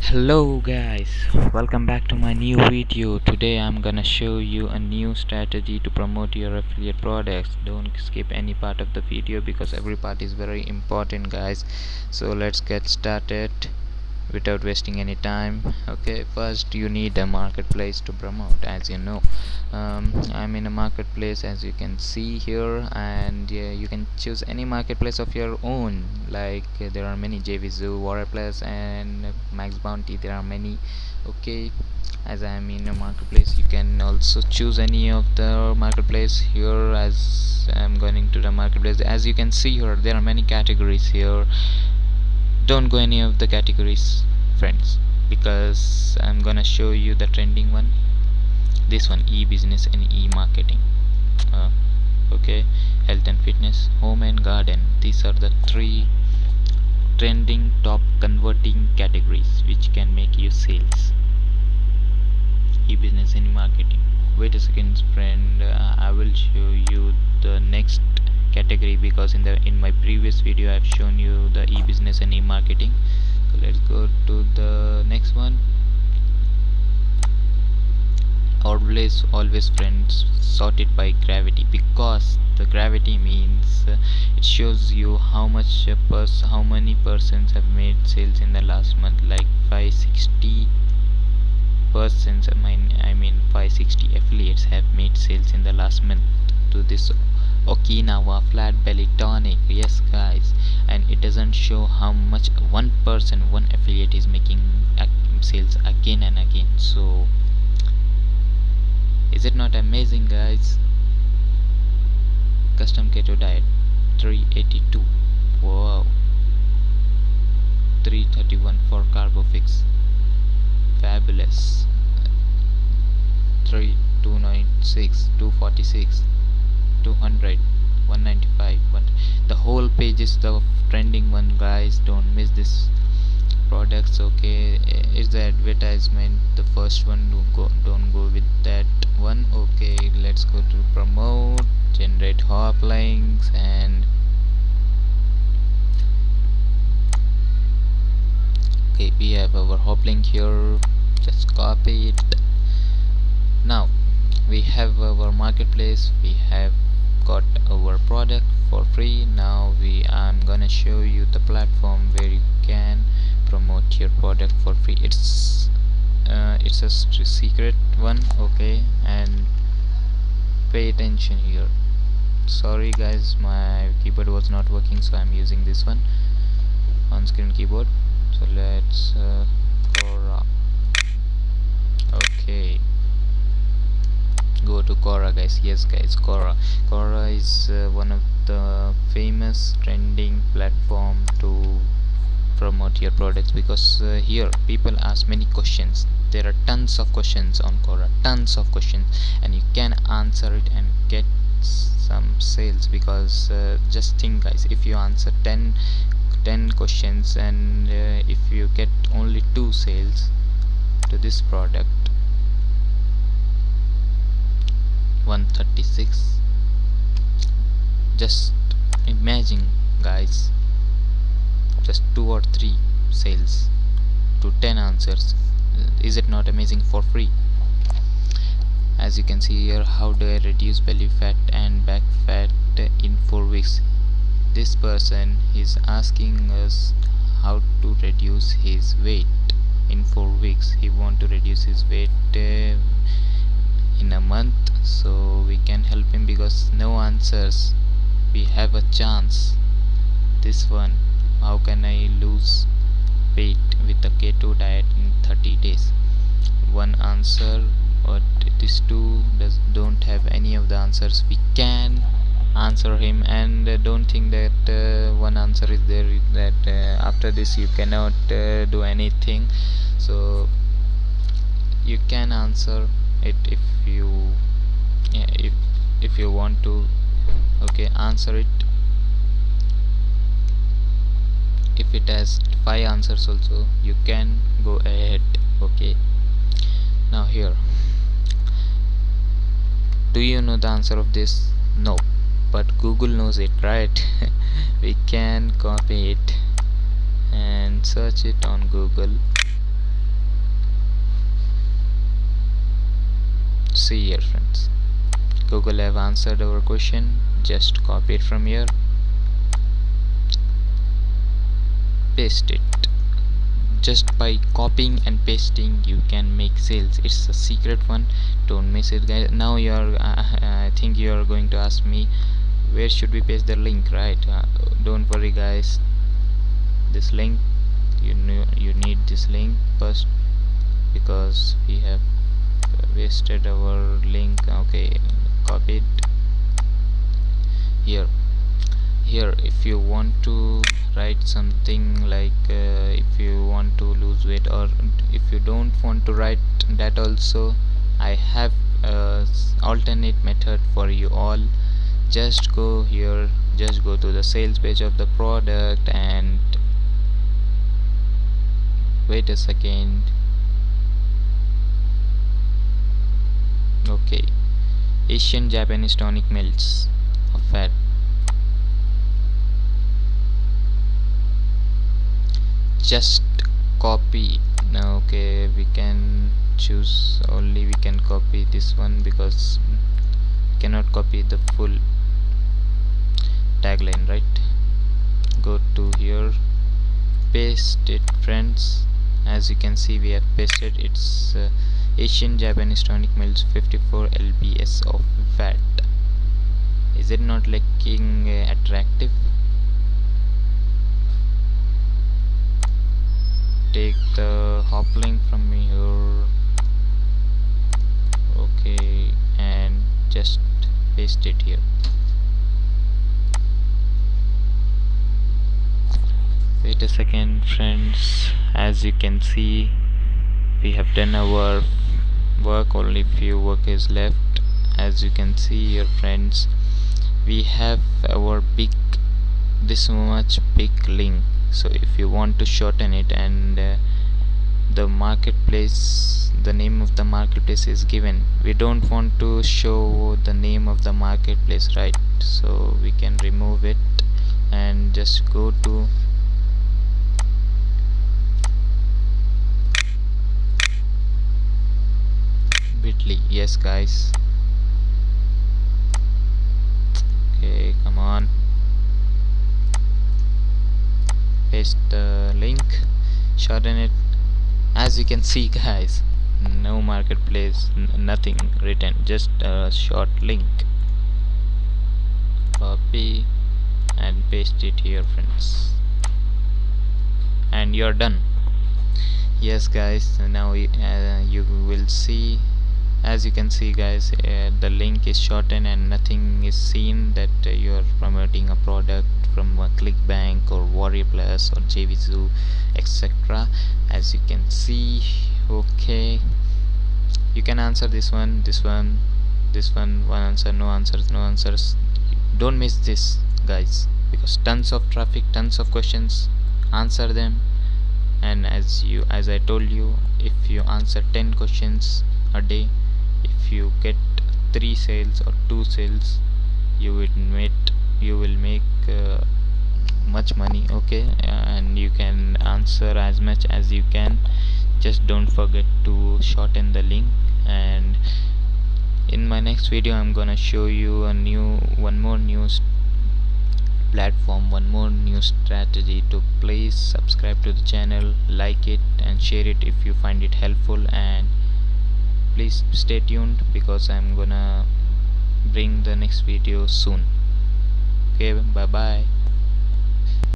Hello guys, welcome back to my new video. Today I'm gonna show you a new strategy to promote your affiliate products. Don't skip any part of the video because every part is very important, guys. So let's get started without wasting any time. Okay, first you need a marketplace to promote. As you know, I'm in a marketplace, as you can see here, and you can choose any marketplace of your own. Like there are many: JVZoo, Warriorplus, and Max Bounty. There are many. Okay, as I'm in a marketplace, you can also choose any of the marketplace here. As I'm going into the marketplace, as you can see here, there are many categories here. Don't go any of the categories, friends, because I'm gonna show you the trending one. This one: e-business and e-marketing. uh, okay, health and fitness, home and garden. These are the three trending top converting categories which can make you sales. E-business and e-marketing. Wait a second, friend, I will show you the next category, because in my previous video I've shown you the e-business and e-marketing. So let's go to the next one. Always friends, sorted by gravity, because the gravity means it shows you how many persons have made sales in the last month. Like 560 persons, I mean 560 affiliates have made sales in the last month to this Okinawa flat belly tonic. Yes guys, and it doesn't show how much one affiliate is making sales again and again. So is it not amazing, guys? Custom keto diet 382. Wow. 331 for carbofix. Fabulous. 3296, 246, 200, 195. The whole page is the trending one, guys. Don't miss this products. Okay, is the advertisement the first one? Don't go with that one. Okay, let's go to promote, generate hop links, and okay, we have our hop link here. Just copy it. Now we have our marketplace, we have got our product for free. Now I'm gonna show you the platform where you can promote your product for free. It's a secret one. Okay, and pay attention here. Sorry guys, my keyboard was not working, so I'm using this one, on screen keyboard. So let's Quora. Okay, go to Quora, guys. Yes guys, Quora is one of the famous trending platform to promote your products, because here people ask many questions. There are tons of questions on Quora, tons of questions, and you can answer it and get some sales. Because just think, guys, if you answer 10 questions, and if you get only 2 sales to this product, 136. Just imagine, guys, just 2 or 3 sales to 10 answers. Is it not amazing? For free. As you can see here, how do I reduce belly fat and back fat in 4 weeks? This person is asking us how to reduce his weight in 4 weeks. He want to reduce his weight in a month, so we can help him, because no answers, we have a chance. This one: how can I lose weight with the keto diet in 30 days? One answer, but these two don't have any of the answers. We can answer him, and don't think that one answer is there, that after this you cannot do anything. So you can answer it if you if you want to. Okay, answer it. If it has 5 answers also, you can go ahead. Okay, now here, do you know the answer of this? No. but Google knows it, right? We can copy it and search it on Google. See here friends, Google have answered our question. Just copy it from here, paste it. Just by copying and pasting you can make sales. It's a secret one, don't miss it guys. Now you're I think you're going to ask me where should we paste the link, right? Don't worry guys, this link, you need this link first, because we have wasted our link. Okay, copy it here. If you want to write something like if you want to lose weight, or if you don't want to write that also, I have alternate method for you all. Just go here, just go to the sales page of the product and wait a second. Okay, Asian Japanese tonic melts of fat. Just copy. Now okay, we can choose only, we can copy this one because cannot copy the full tagline, right? Go to here, paste it friends. As you can see, we have pasted. It's Asian Japanese tonic melts 54 lbs of fat. Is it not looking attractive? Take the hop link from here, okay, and just paste it here. Wait a second friends, as you can see we have done our work, only few work is left. As you can see here friends, we have our big, this much big link. So if you want to shorten it, and the marketplace, the name of the marketplace is given, we don't want to show the name of the marketplace, right? So we can remove it and just go to Bitly. Yes guys, okay, come on, paste the link, shorten it. As you can see guys, no marketplace, nothing written, just a short link. Copy and paste it here friends, and you're done. Yes guys, now you will see, as you can see guys, the link is shortened and nothing is seen that you are promoting a product from ClickBank or Warrior Plus or JVZoo, etc. As you can see, okay, you can answer this one, one answer, no answers. Don't miss this guys, because tons of traffic, tons of questions, answer them. And as I told you, if you answer 10 questions a day, if you get 3 sales or 2 sales, you will make much money, okay? And you can answer as much as you can. Just don't forget to shorten the link. And in my next video I'm gonna show you one more news platform, one more new strategy. To please subscribe to the channel, like it and share it if you find it helpful, and please stay tuned because I'm gonna bring the next video soon. Okay, bye bye.